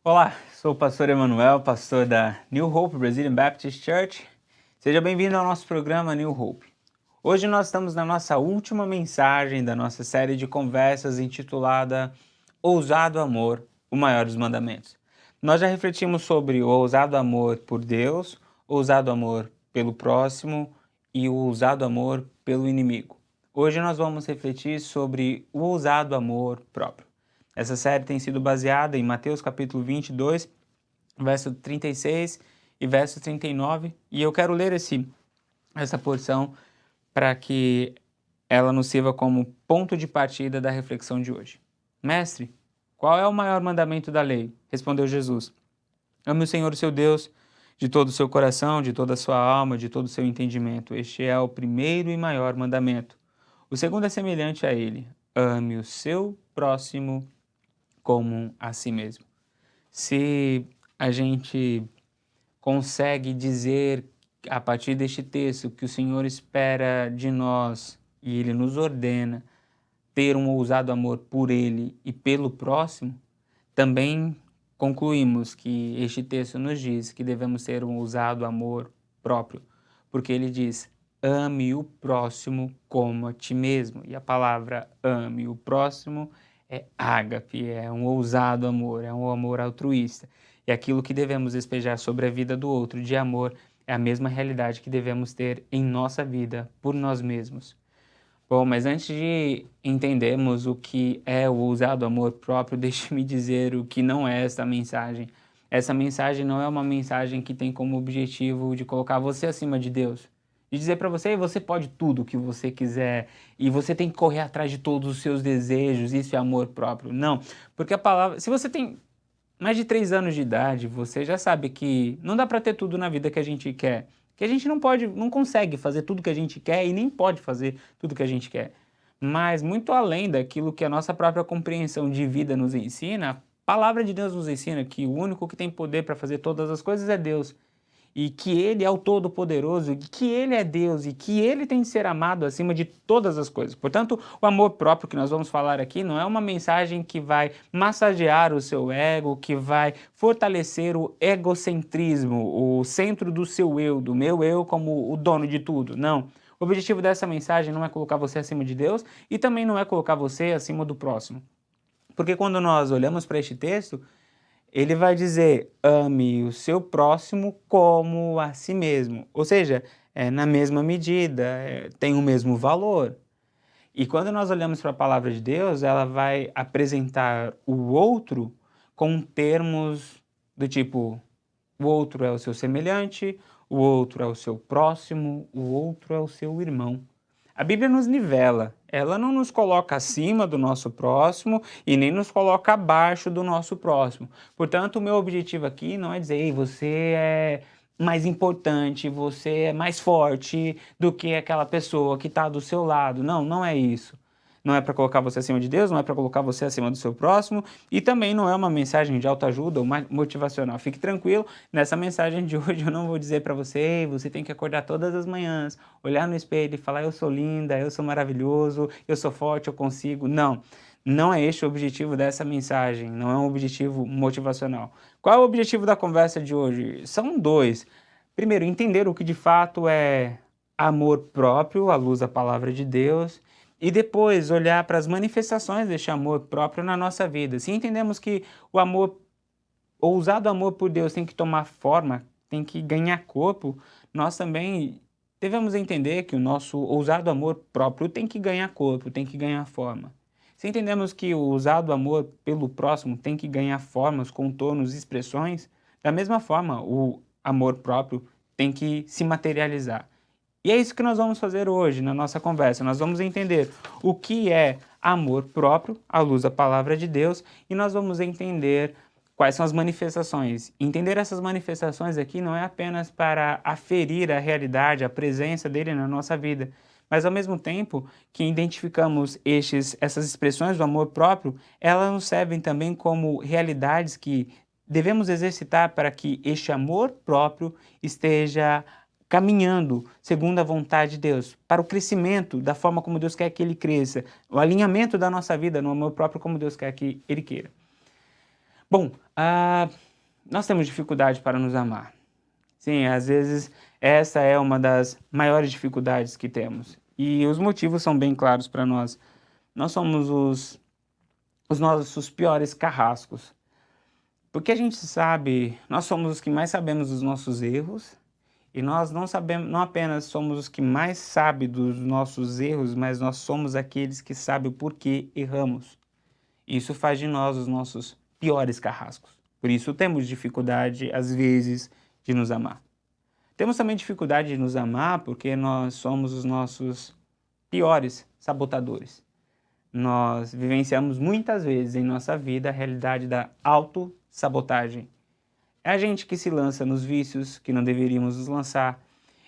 Olá, sou o pastor Emanuel, pastor da New Hope Brazilian Baptist Church. Seja bem-vindo ao nosso programa New Hope. Hoje nós estamos na nossa última mensagem da nossa série de conversas intitulada Ousado Amor, o maior dos mandamentos. Nós já refletimos sobre o ousado amor por Deus, o ousado amor pelo próximo e o ousado amor pelo inimigo. Hoje nós vamos refletir sobre o ousado amor próprio. Essa série tem sido baseada em Mateus capítulo 22, verso 36 e verso 39, e eu quero ler essa porção para que ela nos sirva como ponto de partida da reflexão de hoje. Mestre, qual é o maior mandamento da lei? Respondeu Jesus. Ame o Senhor, o seu Deus, de todo o seu coração, de toda a sua alma, de todo o seu entendimento. Este é o primeiro e maior mandamento. O segundo é semelhante a ele. Ame o seu próximo como a si mesmo. Se a gente consegue dizer a partir deste texto que o Senhor espera de nós e Ele nos ordena ter um ousado amor por Ele e pelo próximo, também concluímos que este texto nos diz que devemos ter um ousado amor próprio, porque ele diz: ame o próximo como a ti mesmo. E a palavra ame o próximo é ágape, é um ousado amor, é um amor altruísta. E aquilo que devemos despejar sobre a vida do outro de amor é a mesma realidade que devemos ter em nossa vida por nós mesmos. Bom, mas antes de entendermos o que é o ousado amor próprio, deixe-me dizer o que não é essa mensagem. Essa mensagem não é uma mensagem que tem como objetivo de colocar você acima de Deus. De dizer para você, você pode tudo o que você quiser e você tem que correr atrás de todos os seus desejos, isso é amor próprio. Não, porque a palavra, se você tem mais de 3 anos de idade, você já sabe que não dá para ter tudo na vida que a gente quer. Que a gente não consegue fazer tudo que a gente quer e nem pode fazer tudo que a gente quer. Mas muito além daquilo que a nossa própria compreensão de vida nos ensina, a palavra de Deus nos ensina que o único que tem poder para fazer todas as coisas é Deus. E que Ele é o Todo-Poderoso, e que Ele é Deus, e que Ele tem de ser amado acima de todas as coisas. Portanto, o amor próprio que nós vamos falar aqui não é uma mensagem que vai massagear o seu ego, que vai fortalecer o egocentrismo, o centro do seu eu, do meu eu como o dono de tudo. Não. O objetivo dessa mensagem não é colocar você acima de Deus e também não é colocar você acima do próximo. Porque quando nós olhamos para este texto, ele vai dizer: ame o seu próximo como a si mesmo. Ou seja, é na mesma medida, tem o mesmo valor. E quando nós olhamos para a palavra de Deus, ela vai apresentar o outro com termos do tipo: o outro é o seu semelhante, o outro é o seu próximo, o outro é o seu irmão. A Bíblia nos nivela, ela não nos coloca acima do nosso próximo e nem nos coloca abaixo do nosso próximo. Portanto, o meu objetivo aqui não é dizer: ei, você é mais importante, você é mais forte do que aquela pessoa que está do seu lado. Não, não é isso. Não é para colocar você acima de Deus, não é para colocar você acima do seu próximo e também não é uma mensagem de autoajuda ou motivacional. Fique tranquilo, nessa mensagem de hoje eu não vou dizer para você: ei, você tem que acordar todas as manhãs, olhar no espelho e falar: eu sou linda, eu sou maravilhoso, eu sou forte, eu consigo. Não, não é este o objetivo dessa mensagem, não é um objetivo motivacional. Qual é o objetivo da conversa de hoje? São dois. Primeiro, entender o que de fato é amor próprio, à luz da palavra de Deus, e depois olhar para as manifestações deste amor próprio na nossa vida. Se entendemos que o amor, o ousado amor por Deus tem que tomar forma, tem que ganhar corpo, nós também devemos entender que o nosso ousado amor próprio tem que ganhar corpo, tem que ganhar forma. Se entendemos que o ousado amor pelo próximo tem que ganhar formas, contornos, expressões, da mesma forma o amor próprio tem que se materializar. E é isso que nós vamos fazer hoje na nossa conversa. Nós vamos entender o que é amor próprio, à luz da palavra de Deus, e nós vamos entender quais são as manifestações. Entender essas manifestações aqui não é apenas para aferir a realidade, a presença dele na nossa vida, mas ao mesmo tempo que identificamos essas expressões do amor próprio, elas nos servem também como realidades que devemos exercitar para que este amor próprio esteja caminhando segundo a vontade de Deus, para o crescimento da forma como Deus quer que ele cresça, o alinhamento da nossa vida no amor próprio como Deus quer que ele queira. Bom, nós temos dificuldade para nos amar. Sim, às vezes essa é uma das maiores dificuldades que temos. E os motivos são bem claros para nós. Nós somos os nossos piores carrascos. Porque a gente sabe, nós somos os que mais sabemos dos nossos erros, e nós não sabemos, não apenas somos os que mais sabem dos nossos erros, mas nós somos aqueles que sabem o porquê erramos. Isso faz de nós os nossos piores carrascos. Por isso temos dificuldade, às vezes, de nos amar. Temos também dificuldade de nos amar porque nós somos os nossos piores sabotadores. Nós vivenciamos muitas vezes em nossa vida a realidade da autossabotagem. É a gente que se lança nos vícios que não deveríamos nos lançar.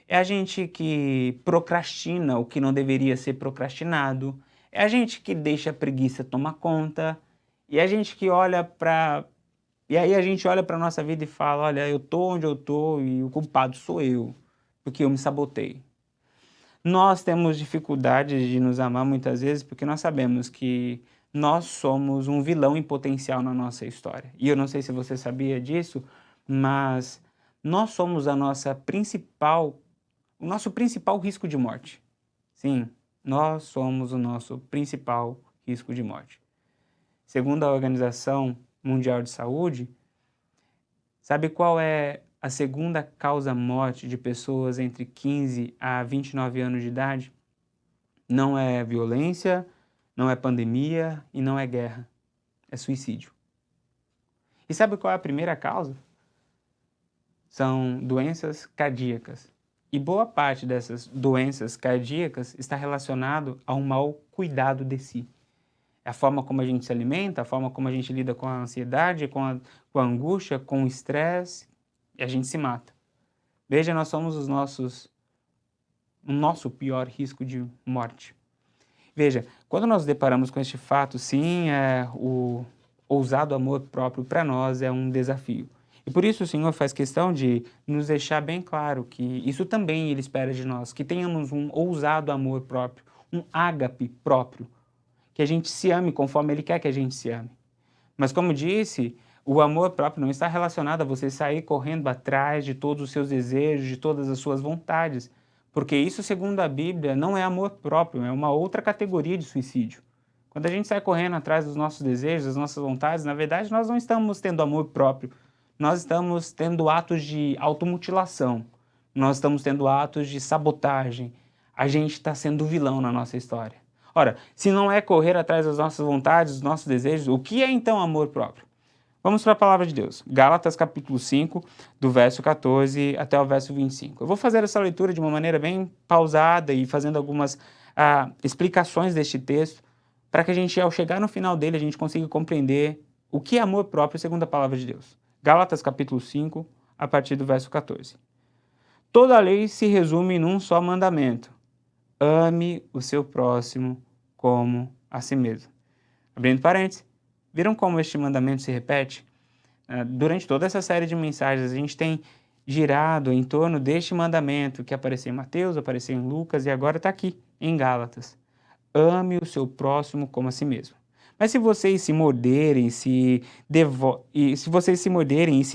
É a gente que procrastina o que não deveria ser procrastinado. É a gente que deixa a preguiça tomar conta. E é a gente que olha para... E aí a gente olha para a nossa vida e fala, olha, eu tô onde eu tô e o culpado sou eu, porque eu me sabotei. Nós temos dificuldade de nos amar muitas vezes porque nós sabemos que nós somos um vilão em potencial na nossa história. E eu não sei se você sabia disso, mas nós somos o nosso principal risco de morte. Sim, nós somos o nosso principal risco de morte. Segundo a Organização Mundial de Saúde, sabe qual é a segunda causa-morte de pessoas entre 15 a 29 anos de idade? Não é violência, não é pandemia e não é guerra. É suicídio. E sabe qual é a primeira causa? São doenças cardíacas. E boa parte dessas doenças cardíacas está relacionado a um mau cuidado de si. É a forma como a gente se alimenta, a forma como a gente lida com a ansiedade, com a angústia, com o estresse, e a gente se mata. Veja, nós somos o nosso pior risco de morte. Veja, quando nós deparamos com este fato, sim, o ousado amor próprio para nós é um desafio. E por isso o Senhor faz questão de nos deixar bem claro que isso também Ele espera de nós, que tenhamos um ousado amor próprio, um ágape próprio, que a gente se ame conforme Ele quer que a gente se ame. Mas como disse, o amor próprio não está relacionado a você sair correndo atrás de todos os seus desejos, de todas as suas vontades, porque isso, segundo a Bíblia, não é amor próprio, é uma outra categoria de suicídio. Quando a gente sai correndo atrás dos nossos desejos, das nossas vontades, na verdade nós não estamos tendo amor próprio, nós estamos tendo atos de automutilação, nós estamos tendo atos de sabotagem, a gente está sendo vilão na nossa história. Ora, se não é correr atrás das nossas vontades, dos nossos desejos, o que é então amor próprio? Vamos para a palavra de Deus. Gálatas capítulo 5, do verso 14 até o verso 25. Eu vou fazer essa leitura de uma maneira bem pausada e fazendo algumas explicações deste texto, para que a gente, ao chegar no final dele, a gente consiga compreender o que é amor próprio segundo a palavra de Deus. Gálatas capítulo 5, a partir do verso 14. Toda a lei se resume num só mandamento: ame o seu próximo como a si mesmo. Abrindo parênteses, viram como este mandamento se repete? Durante toda essa série de mensagens, a gente tem girado em torno deste mandamento que apareceu em Mateus, apareceu em Lucas e agora está aqui, em Gálatas. Ame o seu próximo como a si mesmo. Mas se vocês se morderem, se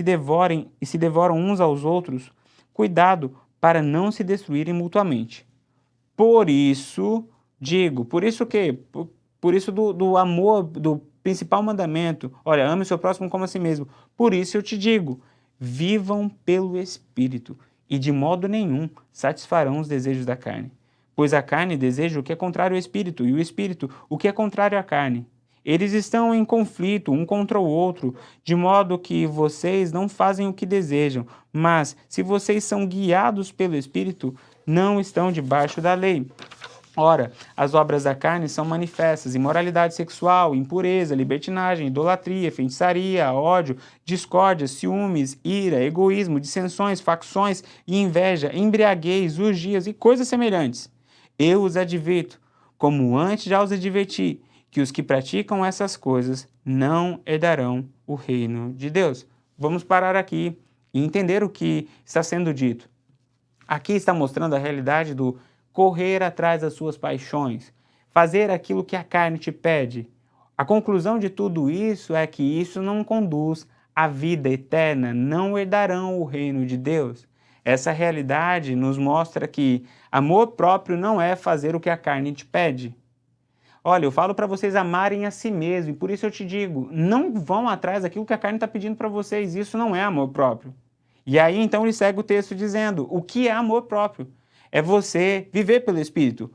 devoram uns aos outros, cuidado para não se destruírem mutuamente. Por isso, digo, por isso o quê? Por isso do amor, do principal mandamento, olha, ame o seu próximo como a si mesmo. Por isso eu te digo, vivam pelo Espírito e de modo nenhum satisfarão os desejos da carne. Pois a carne deseja o que é contrário ao Espírito e o Espírito o que é contrário à carne. Eles estão em conflito um contra o outro, de modo que vocês não fazem o que desejam. Mas, se vocês são guiados pelo Espírito, não estão debaixo da lei. Ora, as obras da carne são manifestas: imoralidade sexual, impureza, libertinagem, idolatria, feitiçaria, ódio, discórdia, ciúmes, ira, egoísmo, dissensões, facções e inveja, embriaguez, urgias e coisas semelhantes. Eu os advirto, como antes já os adverti, que os que praticam essas coisas não herdarão o reino de Deus. Vamos parar aqui e entender o que está sendo dito. Aqui está mostrando a realidade do correr atrás das suas paixões, fazer aquilo que a carne te pede, A conclusão de tudo isso é que isso não conduz à vida eterna, não herdarão o reino de Deus. Essa realidade nos mostra que amor próprio não é fazer o que a carne te pede. Olha, eu falo para vocês amarem a si mesmo, e por isso eu te digo, não vão atrás daquilo que a carne está pedindo para vocês, isso não é amor próprio. E aí então ele segue o texto dizendo, o que é amor próprio? É você viver pelo Espírito.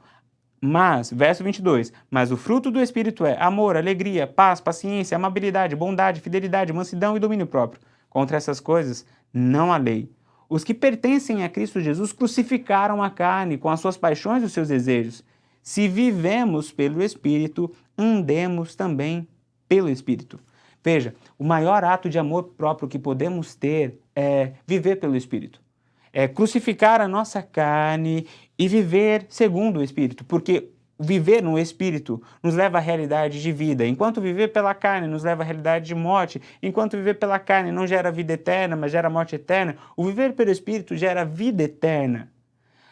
Mas, verso 22, mas o fruto do Espírito é amor, alegria, paz, paciência, amabilidade, bondade, fidelidade, mansidão e domínio próprio. Contra essas coisas não há lei. Os que pertencem a Cristo Jesus crucificaram a carne com as suas paixões e os seus desejos. Se vivemos pelo Espírito, andemos também pelo Espírito. Veja, o maior ato de amor próprio que podemos ter é viver pelo Espírito. É crucificar a nossa carne e viver segundo o Espírito, porque viver no Espírito nos leva à realidade de vida, enquanto viver pela carne nos leva à realidade de morte, enquanto viver pela carne não gera vida eterna, mas gera morte eterna, o viver pelo Espírito gera vida eterna.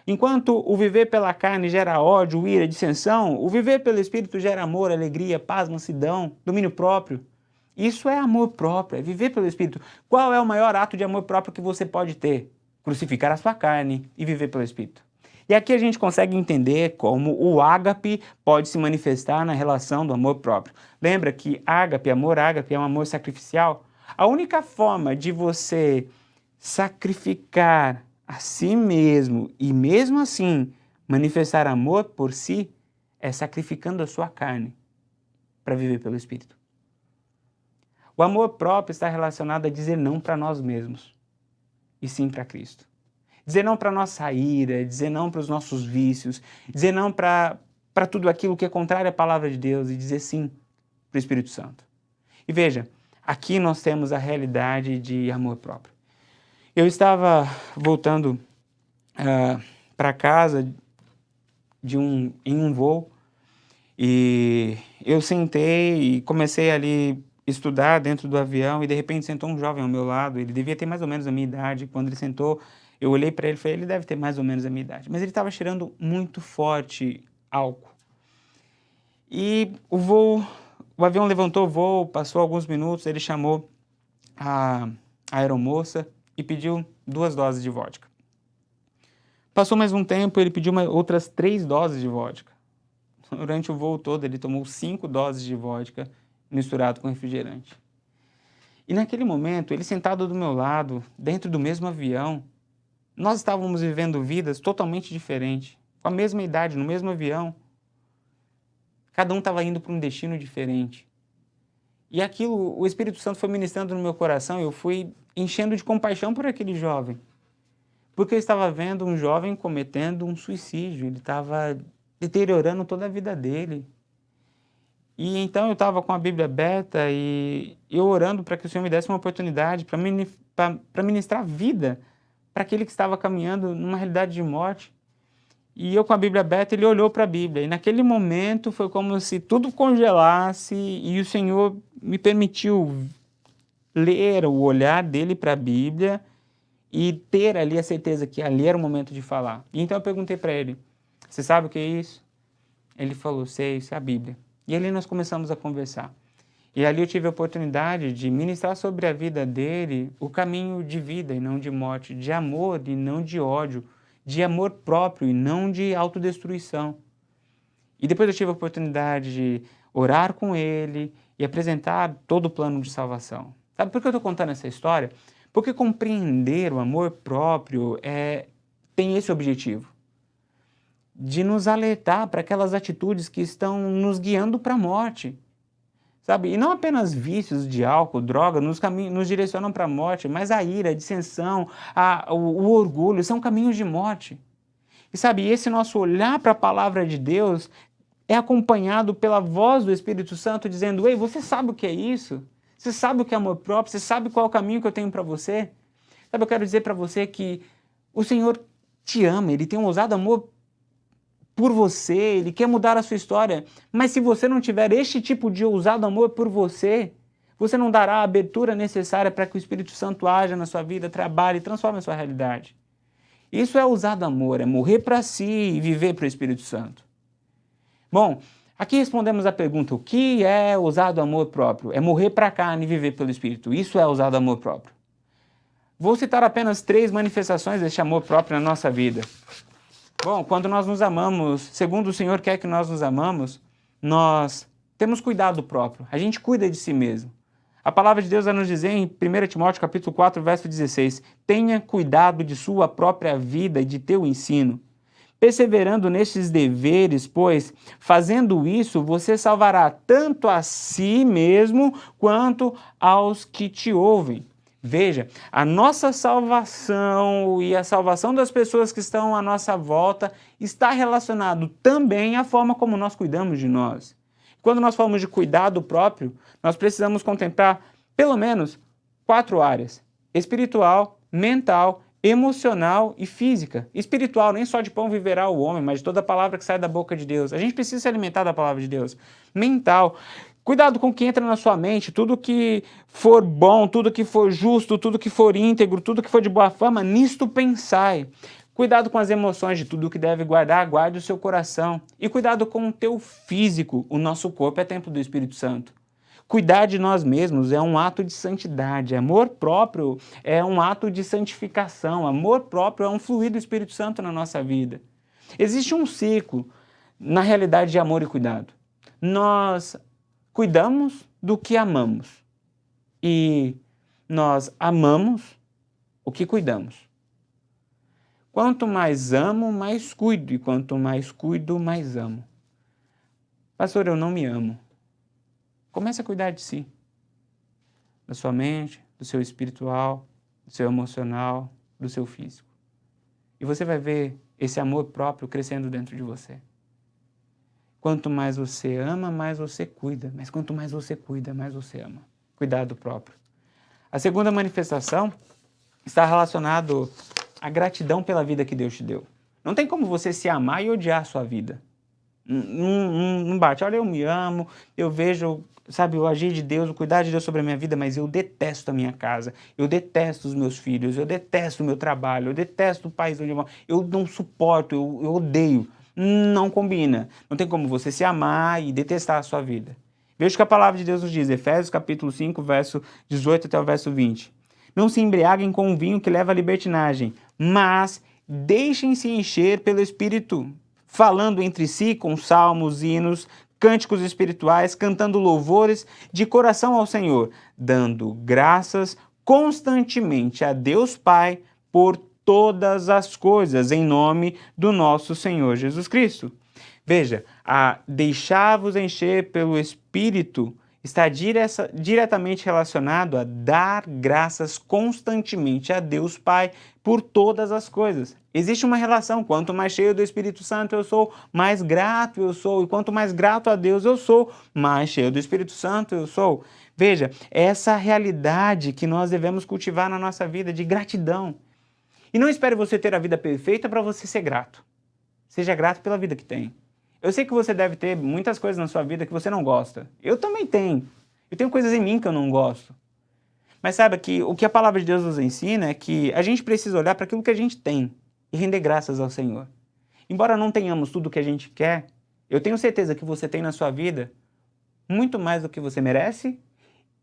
Enquanto o viver pela carne gera ódio, ira, dissensão, o viver pelo Espírito gera amor, alegria, paz, mansidão, domínio próprio. Isso é amor próprio, é viver pelo Espírito. Qual é o maior ato de amor próprio que você pode ter? Crucificar a sua carne e viver pelo Espírito. E aqui a gente consegue entender como o ágape pode se manifestar na relação do amor próprio. Lembra que ágape é um amor sacrificial? A única forma de você sacrificar a si mesmo e mesmo assim manifestar amor por si é sacrificando a sua carne para viver pelo Espírito. O amor próprio está relacionado a dizer não para nós mesmos e sim para Cristo. Dizer não para a nossa ira, dizer não para os nossos vícios, dizer não para tudo aquilo que é contrário à palavra de Deus e dizer sim para o Espírito Santo. E veja, aqui nós temos a realidade de amor próprio. Eu estava voltando para casa em um voo e eu sentei e comecei ali estudar dentro do avião e de repente sentou um jovem ao meu lado, ele devia ter mais ou menos a minha idade, quando ele sentou eu olhei para ele e falei, ele deve ter mais ou menos a minha idade, mas ele estava cheirando muito forte álcool. E o avião levantou o voo, passou alguns minutos, ele chamou a aeromoça e pediu 2 doses de vodka. Passou mais um tempo, ele pediu outras 3 doses de vodka. Durante o voo todo, ele tomou 5 doses de vodka misturado com refrigerante. E naquele momento, ele sentado do meu lado, dentro do mesmo avião, nós estávamos vivendo vidas totalmente diferentes, com a mesma idade, no mesmo avião. Cada um estava indo para um destino diferente. E aquilo, o Espírito Santo foi ministrando no meu coração, eu fui enchendo de compaixão por aquele jovem. Porque eu estava vendo um jovem cometendo um suicídio, ele estava deteriorando toda a vida dele. E então eu estava com a Bíblia aberta e eu orando para que o Senhor me desse uma oportunidade para ministrar vida para aquele que estava caminhando numa realidade de morte. E eu com a Bíblia aberta, ele olhou para a Bíblia. E naquele momento foi como se tudo congelasse e o Senhor me permitiu ler o olhar dele para a Bíblia e ter ali a certeza que ali era o momento de falar. E então eu perguntei para ele, você sabe o que é isso? Ele falou, sei, isso é a Bíblia. E ali nós começamos a conversar. E ali eu tive a oportunidade de ministrar sobre a vida dele o caminho de vida e não de morte, de amor e não de ódio, de amor próprio e não de autodestruição. E depois eu tive a oportunidade de orar com ele e apresentar todo o plano de salvação. Sabe por que eu estou contando essa história? Porque compreender o amor próprio tem esse objetivo, de nos alertar para aquelas atitudes que estão nos guiando para a morte. Sabe? E não apenas vícios de álcool, droga, nos direcionam para a morte, mas a ira, a dissensão, o orgulho são caminhos de morte. E sabe, esse nosso olhar para a palavra de Deus é acompanhado pela voz do Espírito Santo dizendo, ei, você sabe o que é isso? Você sabe o que é amor próprio? Você sabe qual é o caminho que eu tenho para você? Sabe, eu quero dizer para você que o Senhor te ama, Ele tem um ousado amor por você, Ele quer mudar a sua história, mas se você não tiver este tipo de ousado amor por você, você não dará a abertura necessária para que o Espírito Santo haja na sua vida, trabalhe e transforme a sua realidade. Isso é ousado amor, é morrer para si e viver para o Espírito Santo. Bom, Aqui respondemos a pergunta: o que é usar do amor próprio? É morrer para a carne e viver pelo Espírito. Isso é usar do amor próprio. Vou citar apenas 3 manifestações deste amor próprio na nossa vida. Bom, quando nós nos amamos, segundo o Senhor quer que nós nos amamos, nós temos cuidado próprio. A gente cuida de si mesmo. A palavra de Deus vai nos dizer em 1 Timóteo capítulo 4, verso 16: tenha cuidado de sua própria vida e de teu ensino, perseverando nestes deveres, pois, fazendo isso, você salvará tanto a si mesmo quanto aos que te ouvem. Veja, a nossa salvação e a salvação das pessoas que estão à nossa volta está relacionado também à forma como nós cuidamos de nós. Quando nós falamos de cuidado próprio, nós precisamos contemplar pelo menos 4 áreas: espiritual, mental, emocional e física. Espiritual, nem só de pão viverá o homem, mas de toda palavra que sai da boca de Deus. A gente precisa se alimentar da palavra de Deus. Mental, cuidado com o que entra na sua mente, tudo que for bom, tudo que for justo, tudo que for íntegro, tudo que for de boa fama, nisto pensai. Cuidado com as emoções, de tudo que deve guardar, guarde o seu coração. E cuidado com o teu físico, o nosso corpo é templo do Espírito Santo. Cuidar de nós mesmos é um ato de santidade, amor próprio é um ato de santificação, amor próprio é um fluir do Espírito Santo na nossa vida. Existe um ciclo na realidade de amor e cuidado. Nós cuidamos do que amamos e nós amamos o que cuidamos. Quanto mais amo, mais cuido, e quanto mais cuido, mais amo. Pastor, eu não me amo. Comece a cuidar de si, da sua mente, do seu espiritual, do seu emocional, do seu físico. E você vai ver esse amor próprio crescendo dentro de você. Quanto mais você ama, mais você cuida. Mas quanto mais você cuida, mais você ama. Cuidado próprio. A segunda manifestação está relacionado à gratidão pela vida que Deus te deu. Não tem como você se amar e odiar a sua vida. Não bate. Olha, eu me amo, eu vejo, sabe, o agir de Deus, o cuidar de Deus sobre a minha vida, mas eu detesto a minha casa, eu detesto os meus filhos, eu detesto o meu trabalho, eu detesto o país onde eu moro, eu não suporto, eu odeio. Não combina. Não tem como você se amar e detestar a sua vida. Veja o que a palavra de Deus nos diz, Efésios capítulo 5, verso 18 até o verso 20. Não se embriaguem com o vinho que leva à libertinagem, mas deixem-se encher pelo Espírito, falando entre si com salmos, hinos, cânticos espirituais, cantando louvores de coração ao Senhor, dando graças constantemente a Deus Pai por todas as coisas, em nome do nosso Senhor Jesus Cristo. Veja, a deixar-vos encher pelo Espírito está diretamente relacionado a dar graças constantemente a Deus Pai por todas as coisas. Existe uma relação, quanto mais cheio do Espírito Santo eu sou, mais grato eu sou, e quanto mais grato a Deus eu sou, mais cheio do Espírito Santo eu sou. Veja, essa realidade que nós devemos cultivar na nossa vida de gratidão. E não espere você ter a vida perfeita para você ser grato. Seja grato pela vida que tem. Eu sei que você deve ter muitas coisas na sua vida que você não gosta. Eu também tenho. Eu tenho coisas em mim que eu não gosto. Mas saiba que o que a palavra de Deus nos ensina é que a gente precisa olhar para aquilo que a gente tem e render graças ao Senhor. Embora não tenhamos tudo o que a gente quer, eu tenho certeza que você tem na sua vida muito mais do que você merece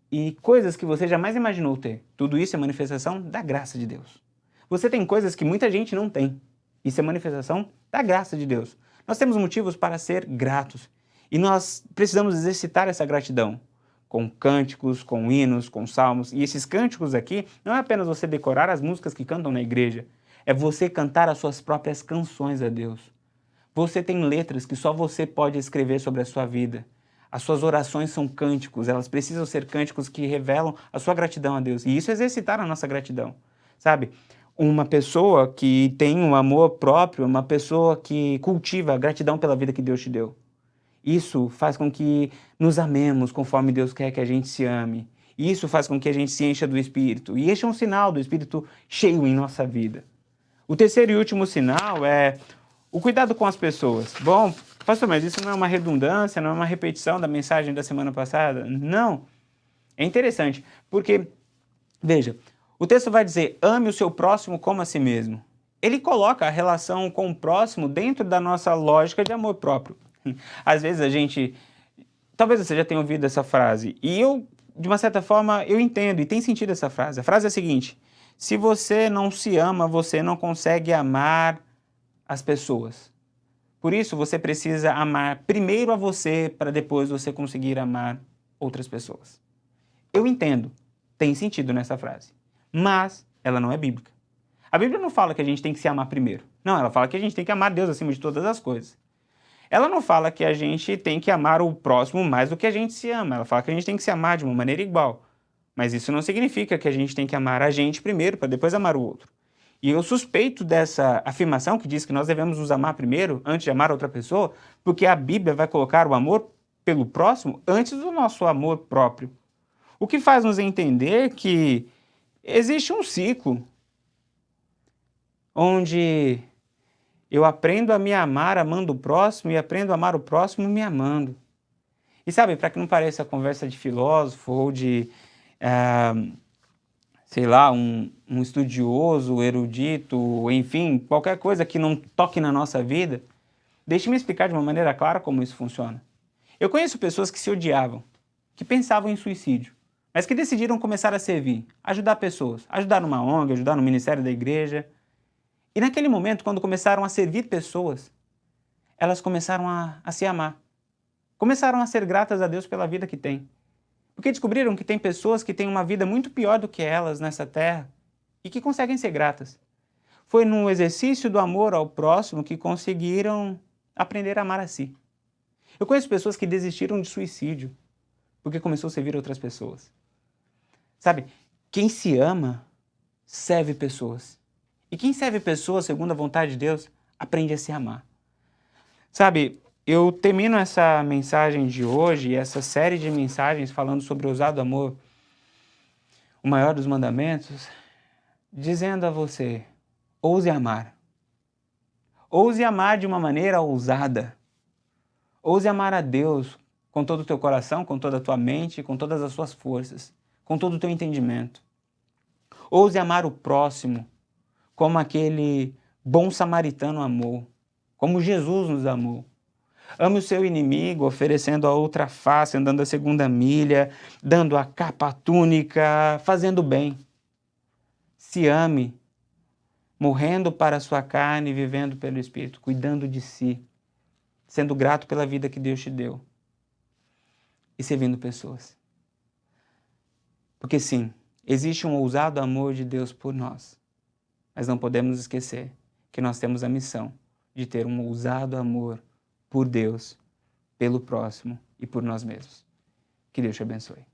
e coisas que você jamais imaginou ter. Tudo isso é manifestação da graça de Deus. Você tem coisas que muita gente não tem. Isso é manifestação da graça de Deus. Nós temos motivos para ser gratos e nós precisamos exercitar essa gratidão com cânticos, com hinos, com salmos. E esses cânticos aqui não é apenas você decorar as músicas que cantam na igreja, é você cantar as suas próprias canções a Deus. Você tem letras que só você pode escrever sobre a sua vida. As suas orações são cânticos, elas precisam ser cânticos que revelam a sua gratidão a Deus. E isso é exercitar a nossa gratidão, sabe? Uma pessoa que tem um amor próprio, uma pessoa que cultiva a gratidão pela vida que Deus te deu. Isso faz com que nos amemos conforme Deus quer que a gente se ame. Isso faz com que a gente se encha do Espírito. E este é um sinal do Espírito cheio em nossa vida. O terceiro e último sinal é o cuidado com as pessoas. Bom, pastor, mas isso não é uma redundância, não é uma repetição da mensagem da semana passada? Não. É interessante, porque, veja, o texto vai dizer, ame o seu próximo como a si mesmo. Ele coloca a relação com o próximo dentro da nossa lógica de amor próprio. Às vezes a gente... Talvez você já tenha ouvido essa frase. E eu, de uma certa forma, eu entendo e tem sentido essa frase. A frase é a seguinte: se você não se ama, você não consegue amar as pessoas. Por isso, você precisa amar primeiro a você para depois você conseguir amar outras pessoas. Eu entendo, tem sentido nessa frase, mas ela não é bíblica. A Bíblia não fala que a gente tem que se amar primeiro. Não, ela fala que a gente tem que amar Deus acima de todas as coisas. Ela não fala que a gente tem que amar o próximo mais do que a gente se ama. Ela fala que a gente tem que se amar de uma maneira igual. Mas isso não significa que a gente tem que amar a gente primeiro para depois amar o outro. E eu suspeito dessa afirmação que diz que nós devemos nos amar primeiro antes de amar outra pessoa, porque a Bíblia vai colocar o amor pelo próximo antes do nosso amor próprio. O que faz nos entender que existe um ciclo onde eu aprendo a me amar amando o próximo e aprendo a amar o próximo me amando. E sabe, para que não pareça conversa de filósofo ou de, sei lá, um estudioso, erudito, enfim, qualquer coisa que não toque na nossa vida, deixe-me explicar de uma maneira clara como isso funciona. Eu conheço pessoas que se odiavam, que pensavam em suicídio, mas que decidiram começar a servir, ajudar pessoas, ajudar numa ONG, ajudar no ministério da igreja. E naquele momento, quando começaram a servir pessoas, elas começaram a se amar. Começaram a ser gratas a Deus pela vida que têm. Porque descobriram que tem pessoas que têm uma vida muito pior do que elas nessa terra e que conseguem ser gratas. Foi no exercício do amor ao próximo que conseguiram aprender a amar a si. Eu conheço pessoas que desistiram de suicídio porque começou a servir outras pessoas. Sabe, quem se ama serve pessoas. E quem serve pessoas segundo a vontade de Deus aprende a se amar. Sabe, eu termino essa mensagem de hoje, essa série de mensagens falando sobre o ousado amor, o maior dos mandamentos, dizendo a você: ouse amar. Ouse amar de uma maneira ousada. Ouse amar a Deus com todo o teu coração, com toda a tua mente, com todas as suas forças, com todo o teu entendimento. Ouse amar o próximo como aquele bom samaritano amou, como Jesus nos amou. Ame o seu inimigo, oferecendo a outra face, andando a segunda milha, dando a capa, a túnica, fazendo bem. Se ame, morrendo para a sua carne, vivendo pelo Espírito, cuidando de si, sendo grato pela vida que Deus te deu e servindo pessoas. Porque sim, existe um ousado amor de Deus por nós, mas não podemos esquecer que nós temos a missão de ter um ousado amor por Deus, pelo próximo e por nós mesmos. Que Deus te abençoe.